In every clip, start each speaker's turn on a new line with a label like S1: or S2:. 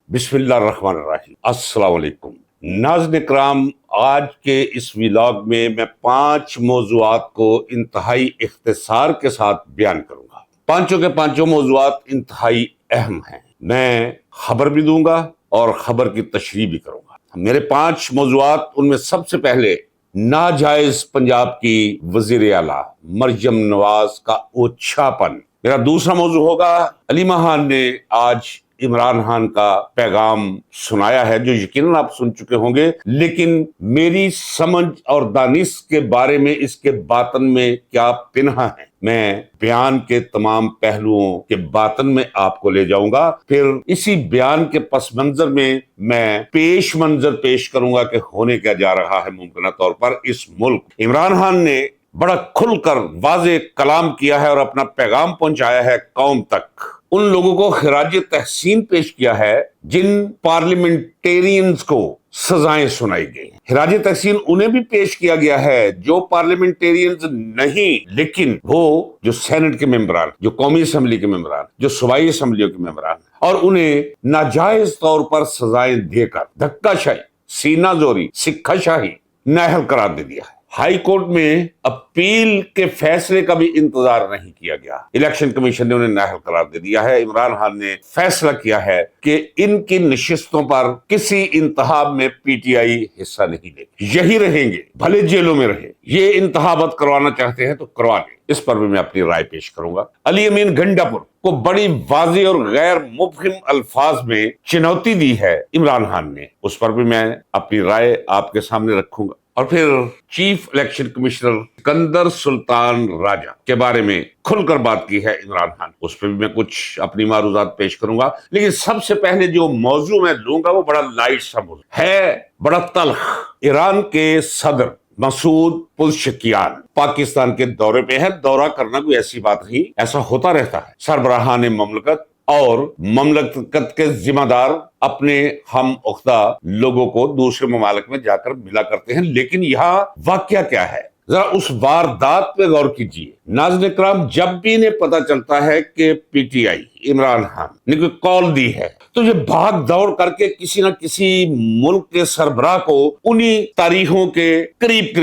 S1: بسم اللہ الرحمن الرحیم۔ السلام علیکم ناظرین اکرام، آج کے اس ولاگ میں 5 موضوعات کو انتہائی اختصار کے ساتھ بیان کروں گا۔ پانچوں کے پانچوں موضوعات انتہائی اہم ہیں۔ میں خبر بھی دوں گا اور خبر کی تشریح بھی کروں گا۔ میرے 5 موضوعات، ان میں سب سے پہلے ناجائز پنجاب کی وزیر اعلیٰ مریم نواز کا اوچھاپن۔ میرا دوسرا موضوع ہوگا علیمہ خان نے آج عمران خان کا پیغام سنایا ہے، جو یقیناً آپ سن چکے ہوں گے، لیکن میری سمجھ اور دانش کے بارے میں اس کے باطن میں کیا پنہا ہے، میں بیان کے تمام پہلوؤں کے باطن میں آپ کو لے جاؤں گا۔ پھر اسی بیان کے پس منظر میں پیش منظر پیش کروں گا کہ ہونے کیا جا رہا ہے ممکنہ طور پر اس ملک۔ عمران خان نے بڑا کھل کر واضح کلام کیا ہے اور اپنا پیغام پہنچایا ہے قوم تک۔ ان لوگوں کو خراج تحسین پیش کیا ہے جن پارلیمنٹیرینز کو سزائیں سنائی گئی۔ خراج تحسین انہیں بھی پیش کیا گیا ہے جو پارلیمنٹیرینز نہیں، لیکن وہ جو سینٹ کے ممبران، جو قومی اسمبلی کے ممبران، جو صوبائی اسمبلیوں کے ممبران، اور انہیں ناجائز طور پر سزائیں دے کر دھکا شاہی، سینہ زوری، سکھا شاہی نااہل قرار دے دیا ہے۔ ہائی کورٹ میں اپیل کے فیصلے کا بھی انتظار نہیں کیا گیا، الیکشن کمیشن نے انہیں نااہل قرار دے دیا ہے۔ عمران خان نے فیصلہ کیا ہے کہ ان کی نشستوں پر کسی انتخاب میں پی ٹی آئی حصہ نہیں لے گی، یہی رہیں گے، بھلے جیلوں میں رہیں۔ یہ انتخابات کروانا چاہتے ہیں تو کروا لیں۔ اس پر بھی میں اپنی رائے پیش کروں گا۔ علی امین گنڈا پور کو بڑی واضح اور غیر مبہم الفاظ میں چنوتی دی ہے عمران خان نے، اس پر بھی میں اپنی رائے آپ کے سامنے رکھوں گا۔ اور پھر چیف الیکشن کمشنر سکندر سلطان راجہ کے بارے میں کھل کر بات کی ہے عمران خان، اس پہ بھی میں کچھ اپنی معروضات پیش کروں گا۔ لیکن سب سے پہلے جو موضوع میں لوں گا وہ بڑا لائٹ سا موضوع ہے، بڑا تلخ۔ ایران کے صدر مسعود پزشکیان پاکستان کے دورے پہ ہے۔ دورہ کرنا کوئی ایسی بات نہیں، ایسا ہوتا رہتا ہے۔ سربراہان مملکت اور مملکت کے ذمہ دار اپنے ہم عہدہ لوگوں کو دوسرے ممالک میں جا کر ملا کرتے ہیں، لیکن یہاں واقعہ کیا ہے، ذرا اس واردات پہ غور کیجیے۔ ناظرین اکرام، جب بھی انہیں پتا چلتا ہے کہ P T I Imran Khan نے کوئی کال دی ہے تو یہ بھاگ دوڑ کر کے کسی نہ کسی ملک کے سربراہ کو انہی تاریخوں کے قریب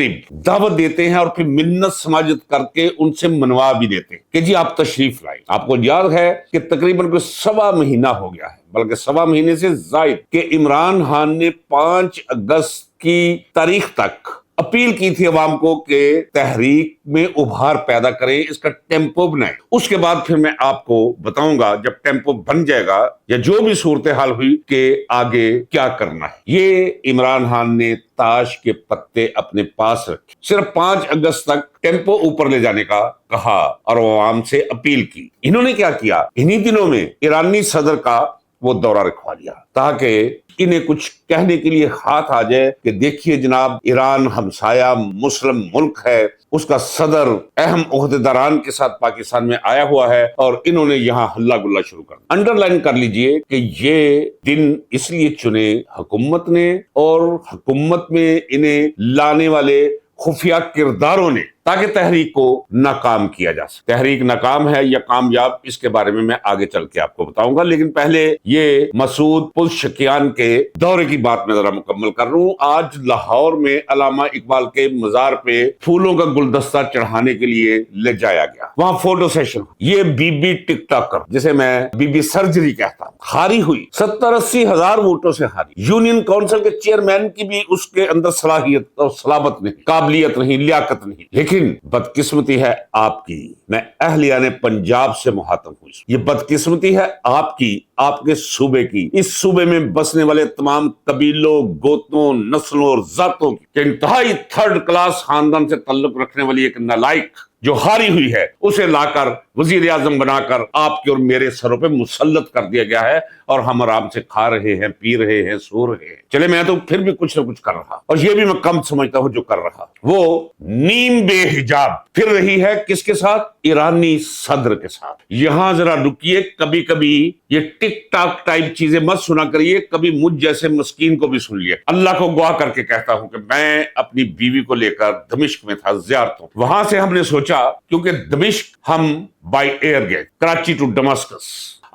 S1: دعوت دیتے ہیں اور پھر منت سماجت کر کے ان سے منوا بھی دیتے ہیں کہ جی آپ تشریف لائیں۔ آپ کو یاد ہے کہ تقریباً کوئی 1.25 مہینہ ہو گیا ہے، بلکہ 1.25 مہینے سے زائد، کہ عمران خان نے 5 اگست کی تاریخ تک اپیل کی تھی عوام کو کہ تحریک میں ابھار پیدا کریں، اس کا ٹیمپو بنائیں۔ اس کے بعد پھر میں آپ کو بتاؤں گا جب ٹیمپو بن جائے گا یا جو بھی صورتحال ہوئی کہ آگے کیا کرنا ہے۔ یہ عمران خان نے تاش کے پتے اپنے پاس رکھے، صرف 5 اگست تک ٹیمپو اوپر لے جانے کا کہا اور عوام سے اپیل کی۔ انہوں نے کیا کیا، انہی دنوں میں ایرانی صدر کا وہ دورہ رکھوا لیا تاکہ انہیں کچھ کہنے کے لیے ہاتھ آ جائے کہ دیکھیے جناب، ایران ہمسایہ مسلم ملک ہے، اس کا صدر اہم عہدیداران کے ساتھ پاکستان میں آیا ہوا ہے اور انہوں نے یہاں ہلہ گلہ شروع کر دیا۔ انڈر لائن کر لیجئے کہ یہ دن اس لیے چنے حکومت نے اور حکومت میں انہیں لانے والے خفیہ کرداروں نے، تاکہ تحریک کو ناکام کیا جا سکے۔ تحریک ناکام ہے یا کامیاب، اس کے بارے میں آگے چل کے آپ کو بتاؤں گا، لیکن پہلے یہ مسعود پزشکیان کے دورے کی بات میں ذرا مکمل کر رہا ہوں۔ آج لاہور میں علامہ اقبال کے مزار پہ پھولوں کا گلدستہ چڑھانے کے لیے لے جایا گیا، وہاں فوٹو سیشن۔ یہ بی بی ٹک ٹاکر، جسے میں بی بی سرجری کہتا ہوں، ہاری ہوئی، 70-80 ہزار ووٹوں سے ہاری۔ یونین کونسل کے چیئرمین کی بھی اس کے اندر صلاحیت اور صلابت نہیں، قابلیت نہیں، لیاقت نہیں، لیکن بدقسمتی ہے آپ کی، میں اہلیان پنجاب سے مخاطب ہوں، یہ بدقسمتی ہے آپ کی، آپ کے صوبے کی، اس صوبے میں بسنے والے تمام قبیلوں، گوتوں، نسلوں اور ذاتوں کی، کہ انتہائی 3rd کلاس خاندان سے تعلق رکھنے والی ایک نالائق جو ہاری ہوئی ہے، اسے لا کر وزیر اعظم بنا کر آپ کے اور میرے سروں پہ مسلط کر دیا گیا ہے، اور ہم آرام سے کھا رہے ہیں، پی رہے ہیں، سو رہے ہیں۔ چلے میں تو پھر بھی کچھ نہ کچھ کر رہا، اور یہ بھی میں کم سمجھتا ہوں جو کر رہا۔ وہ نیم بے حجاب پھر رہی ہے کس کے ساتھ؟ ایرانی صدر کے ساتھ۔ یہاں ذرا رکیے، کبھی کبھی یہ ٹک ٹاک ٹائپ چیزیں مت سنا کریے، کبھی مجھ جیسے مسکین کو بھی سن لیے۔ اللہ کو گواہ کر کے کہتا ہوں کہ میں اپنی بیوی کو لے کر دمشق میں تھا زیارتوں، وہاں سے ہم نے سوچا، کیونکہ دمشق ہم بائی ایئر گئے، کراچی ٹو ڈماسکس،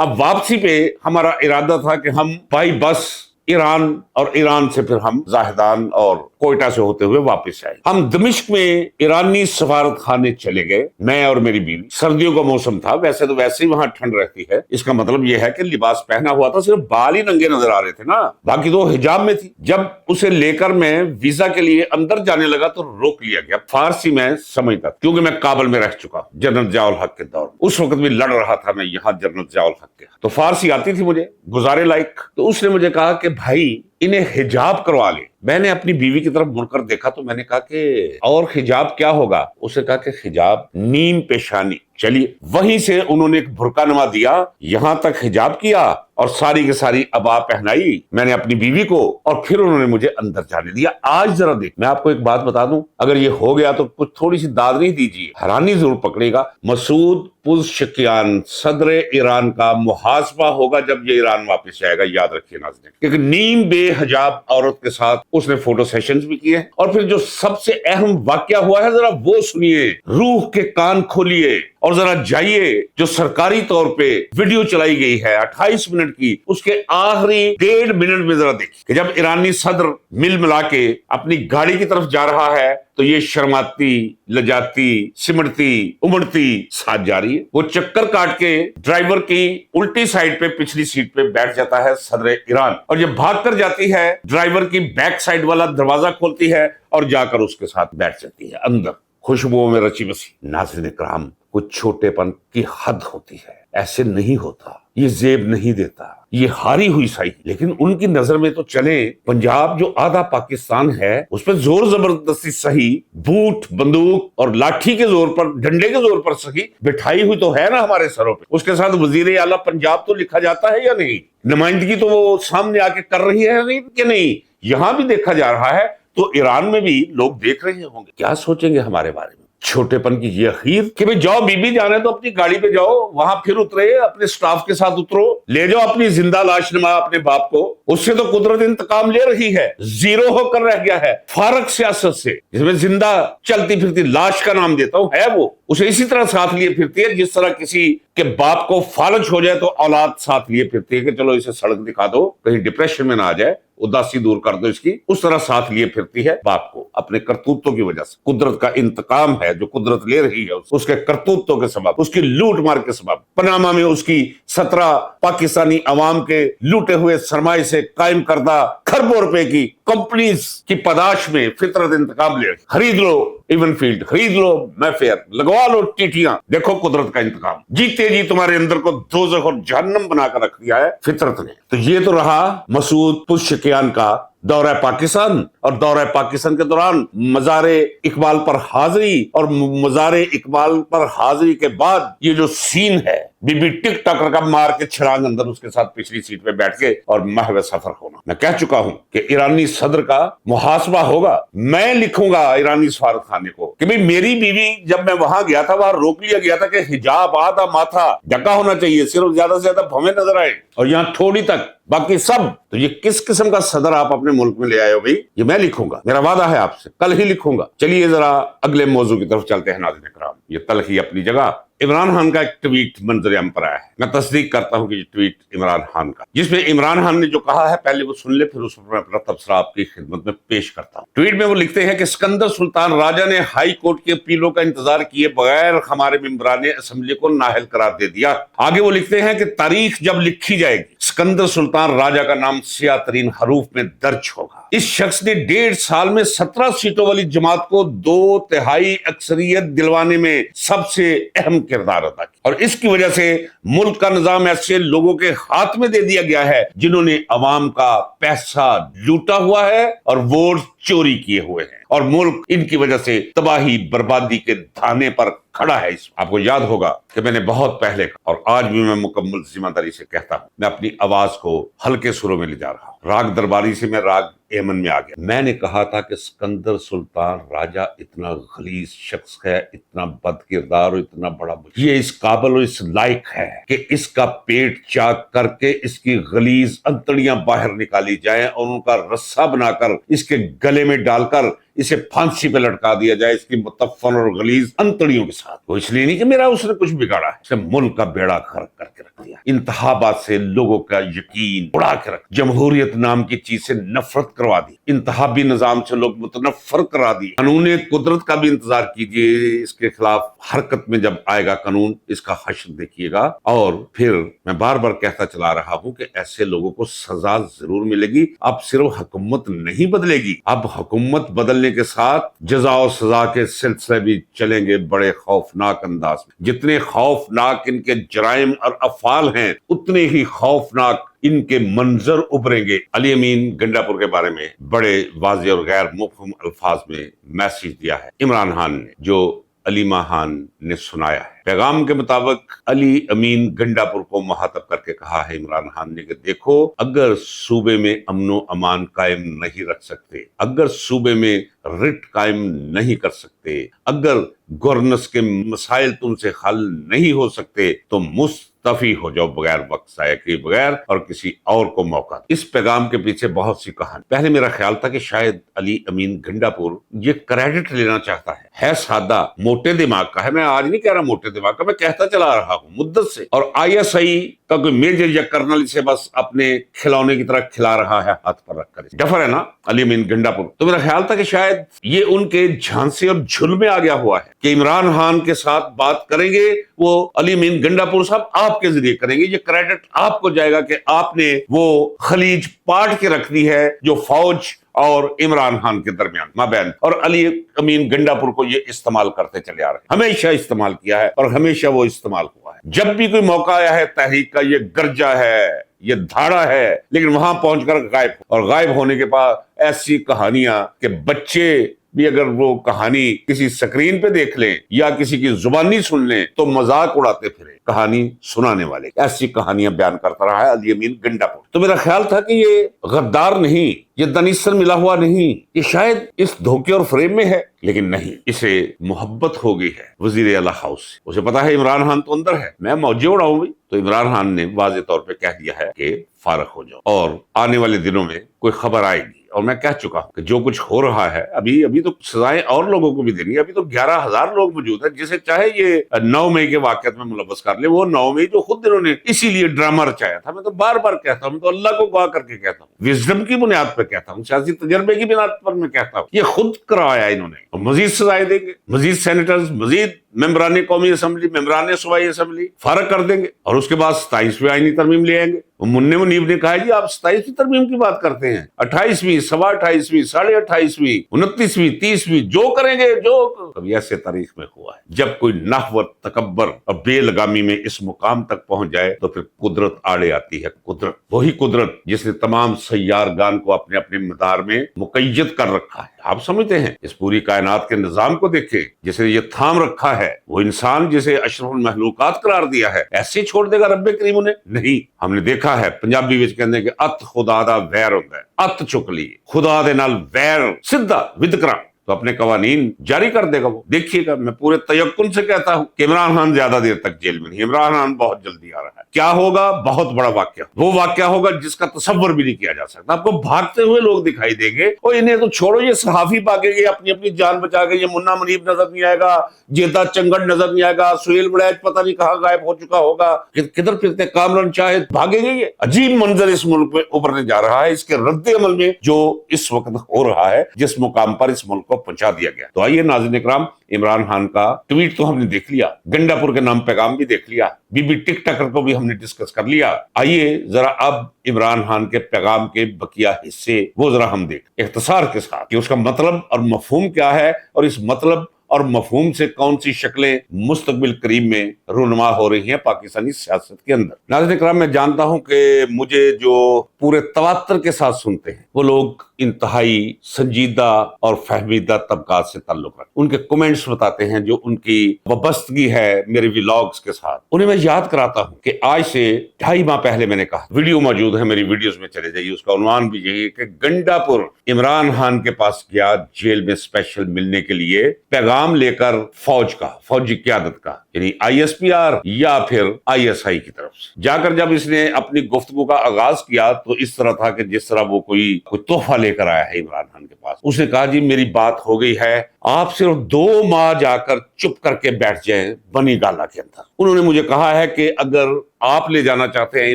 S1: اب واپسی پہ ہمارا ارادہ تھا کہ ہم بائی بس ایران اور ایران سے پھر ہم زاہدان اور کوئٹہ سے ہوتے ہوئے واپس آئے. ہم دمشق میں ایرانی سفارت خانے چلے گئے، میں اور میری بیوی. سردیوں کا موسم تھا، ویسے تو ویسے ہی وہاں ٹھنڈ رہتی ہے. اس کا مطلب یہ ہے کہ لباس پہنا ہوا تھا، صرف بال ہی ننگے نظر آ رہے تھے نا، باقی تو حجاب میں تھی. جب اسے لے کر میں ویزا کے لیے اندر جانے لگا تو روک لیا گیا. فارسی میں سمجھتا کیونکہ میں کابل میں رہ چکا جنرل ضیاء الحق کے دور. اس وقت بھی لڑ رہا تھا میں یہاں جنرل ضیاء الحق کے، تو فارسی آتی تھی مجھے گزارے لائق. تو اس نے مجھے کہا کہ بھائی انہیں حجاب کروا لے. میں نے اپنی بیوی کی طرف مڑ کر دیکھا تو میں نے کہا کہ اور حجاب کیا ہوگا؟ اس نے کہا کہ حجاب نیم پیشانی. چلیے، وہیں سے انہوں نے ایک برقع نما دیا، یہاں تک حجاب کیا اور ساری کی ساری عبا پہنائی میں نے اپنی بیوی کو، اور پھر انہوں نے مجھے اندر جانے دیا. آج ذرا دیکھ، میں آپ کو ایک بات بتا دوں، اگر یہ ہو گیا تو کچھ تھوڑی سی داد نہیں دیجیے، حیرانی ضرور پکڑے گا. مسعود پزشکیان صدر ایران کا محاسبہ ہوگا جب یہ ایران واپس جائے گا، یاد رکھیے ناظرین. کیونکہ نیم بے حجاب عورت کے ساتھ اس نے فوٹو سیشنز بھی کیے ہیں. اور پھر جو سب سے اہم واقعہ ہوا ہے ذرا وہ سنیے، روح کے کان کھولیے اور ذرا جائیے. جو سرکاری طور پہ ویڈیو چلائی گئی ہے 28 منٹ کی، اس کے آخری 1.5 منٹ میں ذرا دیکھیں کہ جب ایرانی صدر مل ملا کے اپنی گاڑی کی طرف جا رہا ہے تو یہ شرماتی، لجاتی، سمٹتی امڑتی ساتھ جا رہی ہے. وہ چکر کاٹ کے ڈرائیور کی الٹی سائڈ پہ پچھلی سیٹ پہ بیٹھ جاتا ہے صدر ایران، اور یہ بھاگ کر جاتی ہے ڈرائیور کی بیک سائڈ والا دروازہ کھولتی ہے اور جا کر اس کے ساتھ بیٹھ جاتی ہے اندر، خوشبوؤں میں رچی بسی. ناظرین کرام، کچھ چھوٹے پن کی حد ہوتی ہے، ایسے نہیں ہوتا، یہ زیب نہیں دیتا، یہ ہاری ہوئی سائی. لیکن ان کی نظر میں تو چلے پنجاب جو آدھا پاکستان ہے اس پہ زور زبردستی صحیح، بوٹ بندوق اور لاٹھی کے زور پر، ڈنڈے کے زور پر صحیح بٹھائی ہوئی تو ہے نا ہمارے سروں پہ. اس کے ساتھ وزیر اعلیٰ پنجاب تو لکھا جاتا ہے یا نہیں؟ نمائندگی تو وہ سامنے آ کے کر رہی ہے نہیں کہ نہیں؟ یہاں بھی دیکھا جا رہا ہے. تو ایران میں بھی لوگ دیکھ رہے ہوں گے، کیا سوچیں گے ہمارے بارے میں؟ چھوٹے پن کی یہ اخیر کہ بھئی جاؤ، بی بی جانا ہے تو اپنی گاڑی پہ جاؤ، وہاں پھر اترے، اپنے سٹاف کے ساتھ اترو، لے جاؤ اپنی زندہ لاش نما اپنے باپ کو. اس سے تو قدرت انتقام لے رہی ہے، زیرو ہو کر رہ گیا ہے فارغ سیاست سے، جس میں زندہ چلتی پھرتی لاش کا نام دیتا ہوں ہے وہ. اسے اسی طرح ساتھ لیے پھرتی ہے جس طرح کسی کے باپ کو فالج ہو جائے تو اولاد ساتھ لیے پھرتی ہے کہ چلو اسے سڑک دکھا دو، کہیں ڈپریشن میں نہ آ جائے، اداسی دور کر دو اس کی. اس طرح ساتھ لیے پھرتی ہے باپ کو اپنے کرتوتوں کی وجہ سے. قدرت کا انتقام ہے جو قدرت لے رہی ہے اس کے کرتوتوں کے سبب، اس کی لوٹ مار کے سبب. پاناما میں اس کی 17 پاکستانی عوام کے لوٹے ہوئے سرمائے سے قائم کردہ کھربوں روپے کی کمپنیز کی پاداش میں فطرت انتقام لے رہی. خرید لو ایون فیلڈ، خرید لو میفیئر، لگوا لو ٹیٹیاں، دیکھو قدرت کا انتقام. جیتے جی تمہارے اندر کو دوزخ اور جہنم بنا کر رکھ دیا ہے فطرت نے. تو یہ تو رہا مسعود پزشکیان کا دورہ پاکستان، اور دورہ پاکستان کے دوران مزار اقبال پر حاضری، اور مزار اقبال پر حاضری کے بعد یہ جو سین ہے، بی بی ٹک ٹاکر کا مار کے چھلانگ اندر اس کے ساتھ پچھلی سیٹ پہ بیٹھ کے اور محو سفر ہونا. میں کہہ چکا ہوں کہ ایرانی صدر کا محاسبہ ہوگا. میں لکھوں گا ایرانی سفارت خانے کو کہ بھئی میری بیوی جب میں وہاں گیا تھا وہاں روک لیا گیا تھا کہ حجاب آدھا ماتھا ڈھکا ہونا چاہیے، صرف زیادہ سے زیادہ بھویں نظر آئے، اور یہاں تھوڑی تک، باقی سب. تو یہ کس قسم کا صدر آپ اپنے ملک میں لے آئے ہو بھائی؟ یہ میں لکھوں گا، میرا وعدہ ہے آپ سے، کل ہی لکھوں گا. چلیے ذرا اگلے موضوع کی طرف چلتے ہیں ناظرین کرام. یہ تلخی اپنی جگہ. عمران خان کا ایک ٹویٹ منظر عام پر آیا ہے، میں تصدیق کرتا ہوں کہ یہ ٹویٹ عمران خان کا، جس میں عمران خان نے جو کہا ہے پہلے وہ سن لے، پھر اس پر میں اپنا تبصرہ آپ کی خدمت میں پیش کرتا ہوں. ٹویٹ میں وہ لکھتے ہیں کہ اسکندر سلطان راجہ نے ہائی کورٹ کے اپیلوں کا انتظار کیے بغیر ہمارے ممبران اسمبلی کو نااہل قرار دے دیا. آگے وہ لکھتے ہیں کہ تاریخ جب لکھی جائے گی اسکندر سلطان راجہ کا نام سیاہ ترین حروف میں درج ہوگا. اس شخص نے 1.5 سال میں 17 سیٹوں والی جماعت کو 2/3 اکثریت دلوانے میں سب سے اہم کردار ادا کیا، اور اس کی وجہ سے ملک کا نظام ایسے لوگوں کے ہاتھ میں دے دیا گیا ہے جنہوں نے عوام کا پیسہ لوٹا ہوا ہے اور ووٹ چوری کیے ہوئے ہیں، اور ملک ان کی وجہ سے تباہی بربادی کے دھانے پر کھڑا ہے. آپ کو یاد ہوگا کہ میں نے بہت پہلے اور آج بھی میں مکمل ذمہ داری سے کہتا ہوں، میں اپنی آواز کو ہلکے سروں میں لے جا رہا ہوں. راگ درباری سے میں راگ ایمن میں آ گیا. میں نے کہا تھا کہ اسکندر سلطان راجہ اتنا غلیظ شخص ہے، اتنا بد کردار اور اتنا بڑا یہ اس قابل اور اس لائق ہے کہ اس کا پیٹ چاک کر کے اس کی غلیظ انتڑیاں باہر نکالی جائیں اور ان کا رسہ بنا کر اس کے گلے میں ڈال کر اسے پھانسی پہ لٹکا دیا جائے اس کی متفن اور غلیظ انتڑیوں کے ساتھ. وہ اس لیے نہیں کہ میرا اس نے کچھ بگاڑا ہے، اس نے ملک کا بیڑا غرق کر کے رکھ دیا، انتخابات سے لوگوں کا یقین اڑا کے رکھ، جمہوریت نام کی چیز سے نفرت کروا دی، انتخابی نظام سے لوگ متنفر کرا دی. قانون قدرت کا بھی انتظار کیجئے، اس کے خلاف حرکت میں جب آئے گا قانون، اس کا حشر دیکھیے گا. اور پھر میں بار بار کہتا چلا رہا ہوں کہ ایسے لوگوں کو سزا ضرور ملے گی. اب صرف حکومت نہیں بدلے گی، اب حکومت بدلنے کے ساتھ جزا و سزا کے سلسلے بھی چلیں گے بڑے خوفناک انداز میں. جتنے خوفناک ان کے جرائم اور افعال ہیں، اتنے ہی خوفناک ان کے منظر ابھریں گے. علی امین گنڈا پور کے بارے میں بڑے واضح اور غیر مفہوم الفاظ میں میسج دیا ہے عمران خان نے، جو علیمہ خان نے سنایا ہے. پیغام کے مطابق علی امین گنڈا پور کو مخاطب کر کے کہا ہے عمران خان نے کہ دیکھو، اگر صوبے میں امن و امان قائم نہیں رکھ سکتے، اگر صوبے میں رٹ قائم نہیں کر سکتے، اگر گورننس کے مسائل تم سے حل نہیں ہو سکتے تو مستعفی ہو جاؤ بغیر وقت ضائع کیے بغیر اور کسی اور کو موقع. اس پیغام کے پیچھے بہت سی کہانی. پہلے میرا خیال تھا کہ شاید علی امین گنڈا پور یہ کریڈٹ لینا چاہتا ہے سادہ، موٹے دماغ کا ہے. میں آج نہیں کہہ رہا موٹے دماغ کا، میں کہتا چلا رہا ہوں مدت سے. اور ISI کا کوئی میجر یا کرنل اسے بس اپنے کھلونے کی طرح کھلا رہا ہے ہاتھ پر رکھ کر. ڈفر ہے نا علی امین گنڈا پور. تو میرا خیال تھا کہ شاید یہ ان کے جھانسے اور جھل میں آ گیا ہوا ہے کہ عمران خان کے ساتھ بات کریں گے وہ علی امین گنڈا پور صاحب آپ کے ذریعے کریں گے، یہ کریڈٹ آپ کو جائے گا کہ آپ نے وہ خلیج پاٹ کے رکھ دی ہے جو فوج اور عمران خان کے درمیان مابین. اور علی امین گنڈا پور کو یہ استعمال کرتے چلے آ رہے ہیں، ہمیشہ استعمال کیا ہے اور ہمیشہ وہ استعمال ہوا ہے. جب بھی کوئی موقع آیا ہے تحریک کا، یہ گرجا ہے، یہ دھاڑا ہے، لیکن وہاں پہنچ کر غائب. اور غائب ہونے کے بعد ایسی کہانیاں کہ بچے بھی اگر وہ کہانی کسی سکرین پہ دیکھ لیں یا کسی کی زبانی سن لیں تو مذاق اڑاتے پھرے کہانی سنانے والے. ایسی کہانیاں بیان کرتا رہا ہے علی امین گنڈا پور. تو میرا خیال تھا کہ یہ غدار نہیں، یہ دنیسر ملا ہوا نہیں، یہ شاید اس دھوکے اور فریب میں ہے. لیکن نہیں، اسے محبت ہو گئی ہے وزیر اعلیٰ ہاؤس سے. اسے پتا ہے عمران خان تو اندر ہے، میں موجے اڑاؤں گی. تو عمران خان نے واضح طور پہ کہہ دیا ہے کہ فارغ ہو جاؤ اور آنے والے دنوں میں کوئی خبر آئے گی. اور میں کہہ چکا ہوں کہ جو کچھ ہو رہا ہے ابھی تو سزائیں اور لوگوں کو بھی دینی ہے. ابھی تو 11,000 لوگ موجود ہیں، جسے چاہے یہ 9 مئی کے واقعات میں ملوث کر لے. وہ 9 مئی جو خود انہوں نے اسی لیے ڈرامہ رچایا تھا. میں تو بار بار کہتا ہوں، میں تو اللہ کو گواہ کر کے کہتا ہوں، وزڈم کی بنیاد پر کہتا ہوں، سیاسی تجربے کی بنیاد پر میں کہتا ہوں، یہ خود کروایا انہوں نے. اور مزید سزائیں دیں گے، مزید سینیٹرز، مزید ممبران قومی اسمبلی، ممبران صوبائی اسمبلی فارغ کر دیں گے. اور اس کے بعد 27ویں آئینی ترمیم لے آئیں گے. منہ منیب نے کہا جی آپ 27ویں ترمیم کی بات کرتے ہیں، 28ویں، 28.25، 28.5، 29ویں، 30ویں جو کریں گے. جو کبھی ایسے تاریخ میں ہوا ہے جب کوئی نحو تکبر اور بے لگامی میں اس مقام تک پہنچ جائے تو پھر قدرت آڑے آتی ہے. قدرت، وہی قدرت جس نے تمام سیارگان کو اپنے اپنے مدار میں مقید کر رکھا ہے. آپ سمجھتے ہیں اس پوری کائنات کے نظام کو دیکھیں، جسے یہ تھام رکھا ہے، وہ انسان جسے اشرف المخلوقات قرار دیا ہے، ایسے چھوڑ دے گا رب کریم انہیں؟ نہیں. ہم نے دیکھا ہے پنجابی وچ کہندے کہ ات خدا دا ویر ہوندا ہے، ات چک لی خدا دے نال ویر سیدھا ودکرا تو اپنے قوانین جاری کر دے گا. وہ دیکھیے گا. میں پورے تیقن سے کہتا ہوں کہ عمران خان زیادہ دیر تک جیل میں نہیں، عمران خان بہت جلدی آ رہا ہے. کیا ہوگا؟ بہت بڑا واقعہ، وہ واقعہ ہوگا جس کا تصور بھی نہیں کیا جا سکتا. آپ کو بھاگتے ہوئے لوگ دکھائی دیں گے، اور انہیں تو چھوڑو، یہ صحافی بھاگے گے اپنی اپنی جان بچا کے. یہ منا منیب نظر نہیں آئے گا، جیتا چنگڑ نظر نہیں آئے گا، سہیل بڑیچ پتہ نہیں کہاں غائب ہو چکا ہوگا، کدھر پھرتے کامران شاہد بھاگیں گے. یہ عجیب منظر اس ملک میں ابھرنے جا رہا ہے، اس کے رد عمل میں جو اس وقت ہو رہا ہے، جس مقام پر اس ملک کو پہنچا دیا گیا. تو آئیے ناظرین اکرام، عمران خان کا ٹویٹ تو ہم نے دیکھ لیا، گنڈا پور کے نام پیغام بھی دیکھ لیا، بی بی ٹک ٹاکر کو بھی ہم نے ڈسکس کر لیا. آئیے ذرا اب عمران خان کے پیغام کے بقیہ حصے وہ ذرا ہم دیکھ اختصار کے ساتھ کہ اس کا مطلب اور مفہوم کیا ہے، اور اس مطلب اور مفہوم سے کون سی شکلیں مستقبل قریب میں رونما ہو رہی ہیں پاکستانی سیاست کے اندر. ناظرین اکرام، میں جانتا ہوں کہ مجھے جو پورے تواتر کے ساتھ سنتے ہیں وہ لوگ انتہائی سنجیدہ اور فہمیدہ طبقات سے تعلق رکھتے ہیں. ان کے کومنٹس بتاتے ہیں جو ان کی وابستگی ہے میرے ولاگز کے ساتھ. انہیں میں یاد کراتا ہوں کہ آج سے 2.5 ماہ پہلے میں نے کہا، ویڈیو موجود ہے میری ویڈیوز میں، چلے جائیے. اس کا عنوان بھی یہی ہے کہ گنڈا پور عمران خان کے پاس گیا جیل میں اسپیشل ملنے کے لیے، پیغام لے کر فوج کا، فوجی قیادت کا، یعنی ISPR یا پھر ISI کی طرف سے. جا کر جب اس نے اپنی گفتگو کا آغاز کیا تو اس طرح تھا کہ جس طرح وہ کوئی تحفہ لے لے کر آیا ہے عمران خان کے پاس. اس نے کہا جی میری بات ہو گئی ہے, آپ صرف 2 ماہ جا کر چپ کر کے بیٹھ جائیں بنی گالا کے اندر. انہوں نے مجھے کہا ہے کہ اگر آپ لے جانا چاہتے ہیں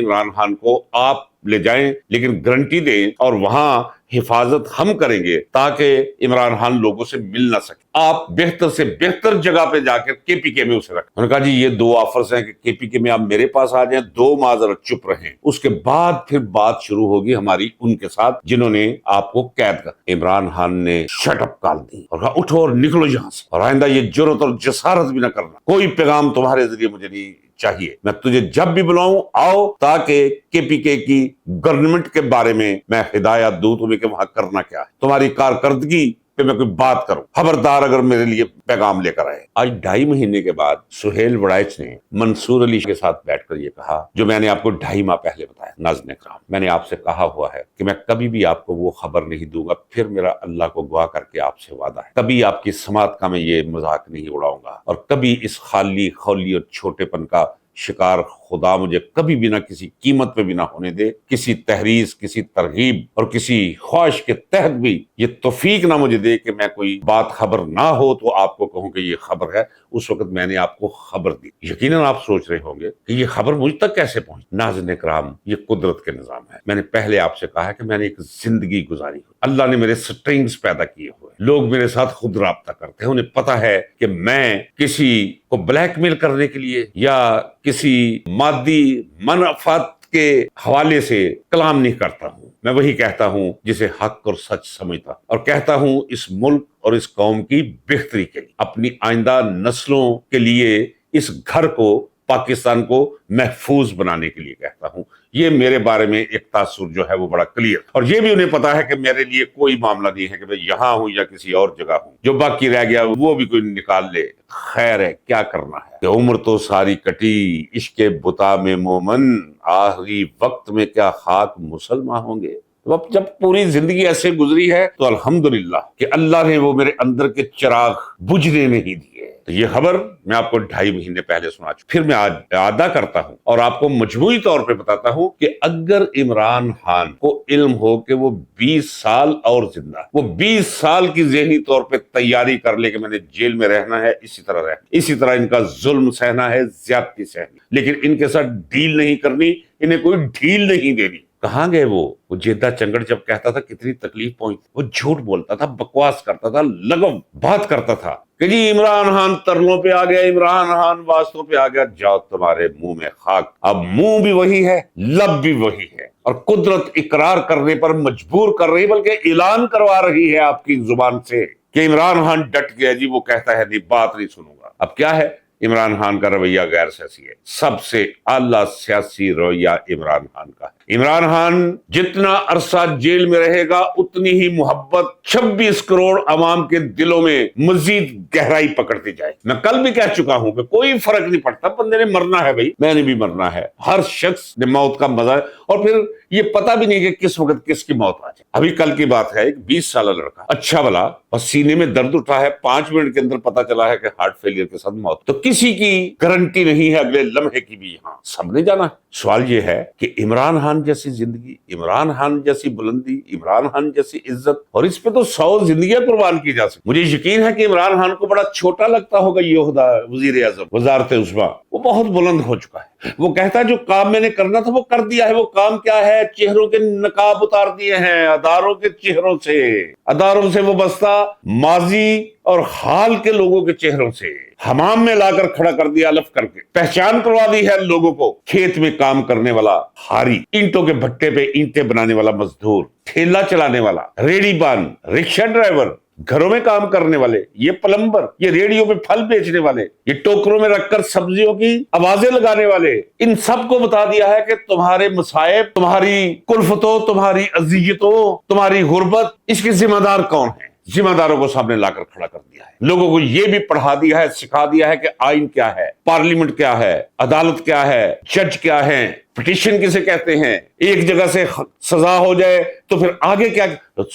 S1: عمران خان کو, آپ لے جائیں, لیکن گارنٹی دیں اور وہاں حفاظت ہم کریں گے تاکہ عمران خان لوگوں سے مل نہ سکے. آپ بہتر سے بہتر جگہ پہ جا کر KPK میں اسے رکھیں. انہوں نے کہا جی یہ 2 آفرز ہیں کہ KPK میں آپ میرے پاس آ جائیں, 2 ماہ ذرا چپ رہیں, اس کے بعد پھر بات شروع ہوگی ہماری ان کے ساتھ جنہوں نے آپ کو قید کر. عمران خان نے شٹ اپ کال دی اور کہا اٹھو اور نکلو یہاں سے, اور آئندہ یہ جرأت اور جسارت بھی نہ کرنا, کوئی پیغام تمہارے ذریعے مجھے نہیں چاہیے, میں تجھے جب بھی بلاؤں آؤ تاکہ KPK کی گورنمنٹ کے بارے میں ہدایت دوں تمہیں کہ وہاں کرنا کیا ہے, تمہاری کارکردگی پہ میں کوئی بات کروں, خبردار اگر میرے لیے پیغام لے کر آئے. آج 2.5 مہینے کے بعد سہیل وڑائچ نے منصور علی کے ساتھ بیٹھ کر یہ کہا جو میں نے آپ کو 2.5 ماہ پہلے بتایا. ناظرین کرام, میں نے آپ سے کہا ہوا ہے کہ میں کبھی بھی آپ کو وہ خبر نہیں دوں گا, پھر میرا اللہ کو گواہ کر کے آپ سے وعدہ ہے, کبھی آپ کی سماعت کا میں یہ مذاق نہیں اڑاؤں گا, اور کبھی اس خالی خولی اور چھوٹے پن کا شکار خدا مجھے کبھی بھی نہ کسی قیمت پہ بھی نہ ہونے دے. کسی تحریض, کسی ترغیب اور کسی خواہش کے تحت بھی یہ توفیق نہ مجھے دے کہ میں کوئی بات خبر نہ ہو تو آپ کو کہوں کہ یہ خبر ہے. اس وقت میں نے آپ کو خبر دی. یقیناً آپ سوچ رہے ہوں گے کہ یہ خبر مجھ تک کیسے پہنچی. ناظرین کرام, یہ قدرت کے نظام ہے. میں نے پہلے آپ سے کہا ہے کہ میں نے ایک زندگی گزاری, اللہ نے میرے سٹرنگز پیدا کیے ہوئے, لوگ میرے ساتھ خود رابطہ کرتے ہیں, انہیں پتا ہے کہ میں کسی کو بلیک میل کرنے کے لیے یا کسی مادی منافعات کے حوالے سے کلام نہیں کرتا ہوں. میں وہی کہتا ہوں جسے حق اور سچ سمجھتا, اور کہتا ہوں اس ملک اور اس قوم کی بہتری کے لیے, اپنی آئندہ نسلوں کے لیے, اس گھر کو, پاکستان کو محفوظ بنانے کے لیے کہتا ہوں. یہ میرے بارے میں ایک تاثر جو ہے وہ بڑا کلیئر, اور یہ بھی انہیں پتا ہے کہ میرے لیے کوئی معاملہ نہیں ہے کہ میں یہاں ہوں یا کسی اور جگہ ہوں, جو باقی رہ گیا وہ بھی کوئی نکال لے, خیر ہے, کیا کرنا ہے. کہ عمر تو ساری کٹی عشق بتا میں مومن, آخری وقت میں کیا خاک مسلمان ہوں گے. اب جب پوری زندگی ایسے گزری ہے تو الحمدللہ کہ اللہ نے وہ میرے اندر کے چراغ بجھنے نہیں دیے. تو یہ خبر میں آپ کو 2.5 مہینے پہلے سنا چکا. پھر میں آج اعادہ کرتا ہوں اور آپ کو مجموعی طور پہ بتاتا ہوں کہ اگر عمران خان کو علم ہو کہ وہ 20 سال اور زندہ, وہ 20 سال کی ذہنی طور پہ تیاری کر لے کہ میں نے جیل میں رہنا ہے, اسی طرح رہنا, اسی طرح ان کا ظلم سہنا ہے, زیادتی سہنی, لیکن ان کے ساتھ ڈیل نہیں کرنی, انہیں کوئی ڈھیل نہیں دینی. کہاں گئے وہ جیدہ چنگڑ جب کہتا تھا کتنی تکلیف پہنچتی, وہ جھوٹ بولتا تھا, بکواس کرتا تھا, لغو بات کرتا تھا کہ جی عمران خان ترلوں پہ آ گیا, عمران خان واسطوں پہ آ گیا. جاؤ تمہارے منہ میں خاک. اب منہ بھی وہی ہے, لب بھی وہی ہے, اور قدرت اقرار کرنے پر مجبور کر رہی, بلکہ اعلان کروا رہی ہے آپ کی زبان سے کہ عمران خان ڈٹ گیا. جی وہ کہتا ہے نہیں, بات نہیں سنوں گا. اب کیا ہے, عمران خان کا رویہ غیر سیاسی ہے. سب سے اعلیٰ سیاسی رویہ عمران خان کا ہے. عمران خان جتنا عرصہ جیل میں رہے گا اتنی ہی محبت 26 کروڑ عوام کے دلوں میں مزید گہرائی پکڑتی جائے. میں کل بھی کہہ چکا ہوں کہ کوئی فرق نہیں پڑتا, بندے نے مرنا ہے بھائی, میں نے بھی مرنا ہے, ہر شخص نے موت کا مزہ ہے, اور پھر یہ پتا بھی نہیں کہ کس وقت کس کی موت آ جائے. ابھی کل کی بات ہے, ایک 20 سالہ لڑکا, اچھا بلا, اور سینے میں درد اٹھا ہے, 5 منٹ کے اندر پتا چلا ہے کہ ہارٹ فیلئر کے ساتھ موت. تو کسی کی گارنٹی نہیں ہے اگلے لمحے کی بھی, یہاں سب نے جانا. سوال یہ ہے کہ عمران خان جیسی زندگی, عمران خان جیسی بلندی, عمران خان جیسی عزت, اور اس پہ تو 100 زندگیاں قربان کی جا سکتی. مجھے یقین ہے کہ عمران خان کو بڑا چھوٹا لگتا ہوگا یہ عہدہ وزیر اعظم, وزارت عظمیٰ, وہ بہت بلند ہو چکا ہے. وہ کہتا ہے جو کام میں نے کرنا تھا وہ کر دیا ہے. وہ کام کیا ہے, چہروں کے نقاب اتار دیے ہیں, اداروں کے چہروں سے وابستہ ماضی اور حال کے لوگوں کے چہروں سے حمام میں لا کر کھڑا کر دیا, الف کر کے پہچان کروا دی ہے لوگوں کو. کھیت میں کام کرنے والا ہاری, اینٹوں کے بھٹے پہ اینٹیں بنانے والا مزدور, ٹھیلا چلانے والا, ریڑی بان, رکشہ ڈرائیور, گھروں میں کام کرنے والے, یہ پلمبر, یہ ریڈیو پہ پھل بیچنے والے, یہ ٹوکروں میں رکھ کر سبزیوں کی آوازیں لگانے والے, ان سب کو بتا دیا ہے کہ تمہارے مصائب, تمہاری کلفتوں, تمہاری اذیتوں, تمہاری غربت, اس کے ذمہ دار کون ہیں. ذمہ داروں کو سامنے لا کر کھڑا کر دیا ہے. لوگوں کو یہ بھی پڑھا دیا ہے, سکھا دیا ہے کہ آئین کیا ہے, پارلیمنٹ کیا ہے, عدالت کیا ہے, جج کیا ہے, پٹیشن کسے کہتے ہیں، ایک جگہ سے سزا ہو جائے تو پھر آگے کیا؟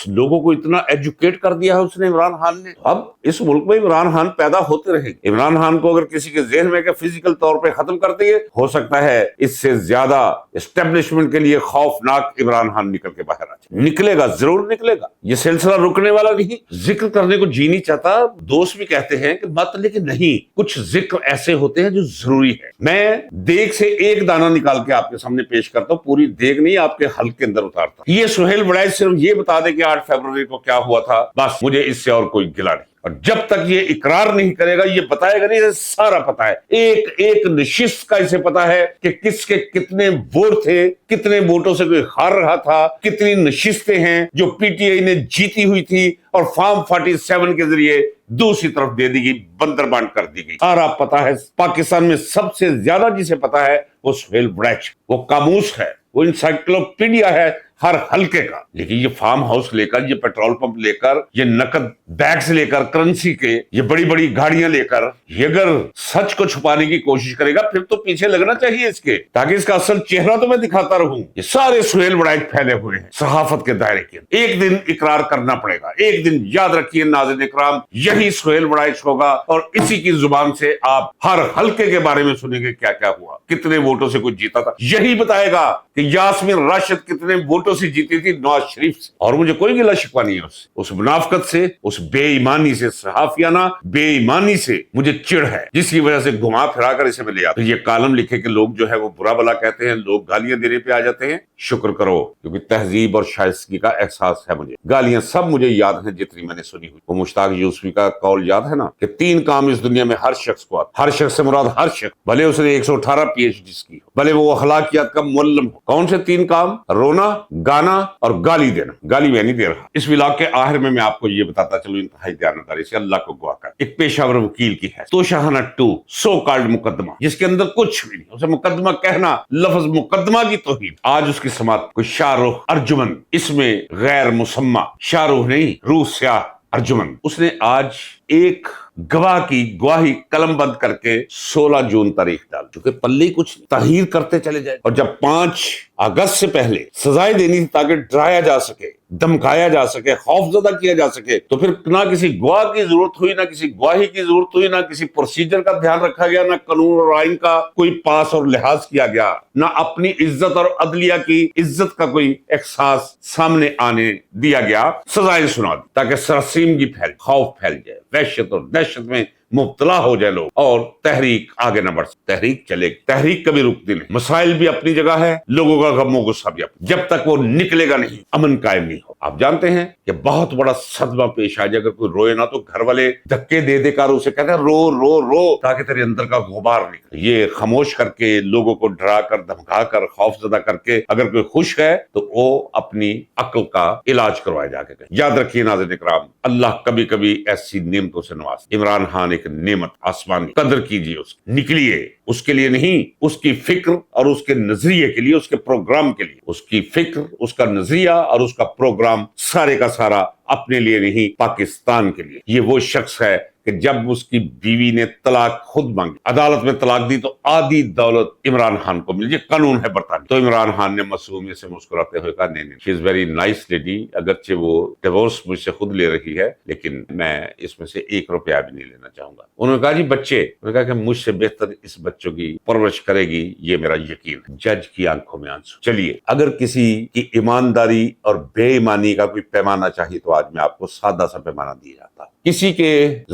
S1: لوگوں کو اتنا ایجوکیٹ کر دیا ہے اس نے، عمران خان نے۔ اب اس ملک میں عمران خان پیدا ہوتے رہے گے۔ عمران خان کو اگر کسی کے ذہن میں کہ فزیکل طور پہ ختم کر دیے، ہو سکتا ہے اس سے زیادہ اسٹیبلشمنٹ کے لیے خوفناک عمران خان نکل کے باہر آ جائے۔ نکلے گا، ضرور نکلے گا، یہ سلسلہ رکنے والا نہیں۔ ذکر کرنے کو جی نہیں چاہتا، دوست بھی کہتے ہیں کہ مت، لیکن نہیں، کچھ ذکر ایسے ہوتے ہیں جو ضروری ہے۔ میں دیگ سے ایک دانہ نکال کے آپ کے سامنے پیش کرتا ہوں، پوری دیگ نہیں، آپ کے حلق کے اندر اتارتا ہوں۔ یہ سہیل وڑائچ صرف یہ بتا دے کہ 8 فروری کو کیا ہوا تھا، بس مجھے اس سے اور کوئی گلہ نہیں۔ اور جب تک یہ اقرار نہیں کرے گا، یہ بتائے گا نہیں، اسے سارا پتا ہے، ایک ایک نشست کا اسے پتا ہے کہ کس کے کتنے ووٹ تھے، کتنے ووٹوں سے کوئی ہار رہا تھا، کتنی نشستیں ہیں جو پی ٹی آئی نے جیتی ہوئی تھی اور فارم 47 کے ذریعے دوسری طرف دے دی گئی، بندر بانٹ کر دی گئی، سارا پتا ہے۔ پاکستان میں سب سے زیادہ جسے پتا ہے وہ سہیل وڑائچ، وہ قاموس ہے، وہ انسائکلوپیڈیا ہے ہر حلقے کا۔ لیکن یہ فارم ہاؤس لے کر، یہ پیٹرول پمپ لے کر، یہ نقد بیگز لے کر، کرنسی کے یہ بڑی بڑی گاڑیاں لے کر، یہ اگر سچ کو چھپانے کی کوشش کرے گا پھر تو پیچھے لگنا چاہیے اس کے، تاکہ اس کا اصل چہرہ تو میں دکھاتا رہوں۔ یہ سارے سہیل وڑائچ پھیلے ہوئے ہیں صحافت کے دائرے کے، ایک دن اقرار کرنا پڑے گا، ایک دن یاد رکھیے ناظرین اکرام، یہی سہیل وڑائچ ہوگا اور اسی کی زبان سے آپ ہر حلقے کے بارے میں سنیں گے، کیا کیا ہوا، کتنے ووٹوں سے کوئی جیتا تھا، یہی بتائے گا کہ یاسمین راشد کتنے ووٹوں سے جیتی تھی نواز شریف سے۔ اور مجھے کوئی گلہ شکوہ نہیں ہے اس منافقت سے، اس بے ایمانی سے، صحافیانہ بے ایمانی سے مجھے چڑ ہے، جس کی وجہ سے گھما پھرا کر اسے میں لے آتا ہوں۔ یہ کالم لکھے کہ لوگ جو ہے وہ برا بلا کہتے ہیں، لوگ گالیاں دینے پہ آ جاتے ہیں، شکر کرو، کیونکہ تہذیب اور شائستگی کا احساس ہے مجھے۔ گالیاں سب مجھے یاد ہیں جتنی میں نے سنی ہوئی۔ وہ مشتاق یوسفی کا قول یاد ہے نا کہ 3 کام اس دنیا میں ہر شخص کو آتا، ہر شخص سے مراد ہر شخص، بھلے اس نے 118 پی ایچ ڈی کی ہو، بھلے وہ اخلاقیات کا معلم ہو۔ کون سے 3 کام؟ رونا، گانا اور گالی دینا۔ گالی میں نہیں دے رہا۔ اس ولاگ کے آخر میں آپ کو یہ بتاتا چلوں انتہائی دیانتداری سے، اللہ کو گواہ کر، ایک پیشہ ور وکیل کی ہے تو شاہانہ 2 سو کالڈ مقدمہ، جس کے اندر کچھ بھی نہیں، اسے مقدمہ کہنا لفظ مقدمہ کی توہین۔ آج اس کی سماعت کوئی شاہ رخ ارجمن، اس میں غیر مسمى، شاہ رخ نہیں، روح سیاہ ارجمن، اس نے آج ایک گواہ کی گواہی قلم بند کر کے 16 جون تاریخ ڈال، چونکہ پلے کچھ تحریر کرتے چلے جائے، اور جب 5 اگست سے پہلے سزائیں دینی تھی تاکہ ڈرایا جا سکے، دھمکایا جا سکے، خوف زدہ کیا جا سکے، تو پھر نہ کسی گواہ کی ضرورت ہوئی، نہ کسی گواہی کی ضرورت ہوئی، نہ کسی پروسیجر کا دھیان رکھا گیا، نہ قانون اور آئین کا کوئی پاس اور لحاظ کیا گیا، نہ اپنی عزت اور عدلیہ کی عزت کا کوئی احساس سامنے آنے دیا گیا۔ سزائیں سنا دی تاکہ سراسیمگی پھیل، خوف پھیل جائے، وحشت اور دہشت میں مبتلا ہو جائے لوگ، اور تحریک آگے نہ بڑھ سکے۔ تحریک چلے گی، تحریک کبھی رکتی نہیں، مسائل بھی اپنی جگہ ہے، لوگوں کا غم و غصہ بھی اپنی، جب تک وہ نکلے گا نہیں، امن قائم نہیں ہو۔ آپ جانتے ہیں کہ بہت بڑا صدمہ پیش آ جائے، اگر کوئی روئے نہ تو گھر والے دھکے دے دے کر اسے کہتے ہیں رو رو رو تاکہ تیرے اندر کا غبار نکلے۔ یہ خاموش کر کے، لوگوں کو ڈرا کر، دھمکا کر، خوف زدہ کر کے اگر کوئی خوش ہے تو وہ اپنی عقل کا علاج کروائے جا کے۔ یاد رکھیے ناظرین اکرام، اللہ کبھی کبھی ایسی نعمتوں سے نواز۔ عمران خان ایک نعمت آسمانی، قدر کیجیے اس کی، نکلیے اس کے لیے نہیں، اس کی فکر اور اس کے نظریے کے لیے، اس کے پروگرام کے لیے۔ اس کی فکر، اس کا نظریہ اور اس کا پروگرام سارے کا سارا اپنے لیے نہیں، پاکستان کے لیے۔ یہ وہ شخص ہے کہ جب اس کی بیوی نے طلاق خود مانگی، عدالت میں طلاق دی، تو آدھی دولت عمران خان کو ملی۔ یہ قانون ہے برطانیہ۔ تو عمران خان نے معصومیت سے مسکراتے ہوئے کہا نہیں، شی از ویری نائس لیڈی، اگرچہ وہ ڈیورس مجھ سے خود لے رہی ہے لیکن میں اس میں سے 1 روپیہ بھی نہیں لینا چاہوں گا۔ انہوں نے کہا جی بچے، انہوں نے کہا کہ مجھ سے بہتر اس بچوں کی پرورش کرے گی، یہ میرا یقین ہے۔ جج کی آنکھوں میں آنسو۔ چلیے، اگر کسی کی ایمانداری اور بے ایمانی کا کوئی پیمانہ چاہیے تو آج میں آپ کو سادہ سا پیمانہ دیا جاتا ہے۔ کسی کے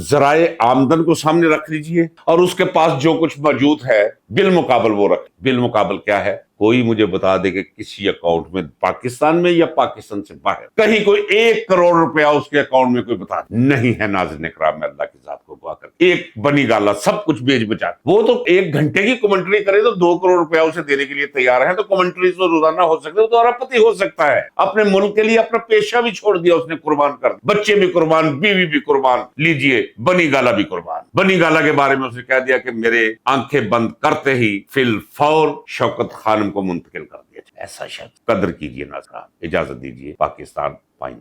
S1: ذرائع آمدن کو سامنے رکھ لیجئے اور اس کے پاس جو کچھ موجود ہے بالمقابل وہ رکھ۔ بالمقابل کیا ہے؟ کوئی مجھے بتا دے کہ کسی اکاؤنٹ میں پاکستان میں یا پاکستان سے باہر کہیں کوئی 1 کروڑ روپیہ اس کے اکاؤنٹ میں کوئی بتا دے، نہیں ہے ناظرین اکرام، میں اللہ کی ذات کو گواہ کر، ایک بنی گالا سب کچھ بیچ بچا، وہ تو 1 گھنٹے کی کمنٹری کرے تو 2 کروڑ روپیہ اسے دینے کے لیے تیار ہے۔ تو کمنٹری تو روزانہ ہو سکتے، وہ تو اربپتی ہو سکتا ہے۔ اپنے ملک کے لیے اپنا پیشہ بھی چھوڑ دیا اس نے، قربان کر دیا، بچے بھی قربان، بیوی بھی قربان، لیجئے بنی گالا بھی قربان۔ بنی گالا کے بارے میں اس نے کہہ دیا کہ میرے آنکھیں بند کرتے ہی فی الفور شوکت خانم کو منتقل کر دیا۔ ایسا شخص، قدر کیجئے ناظرین، اجازت دیجئے، پاکستان پائیں۔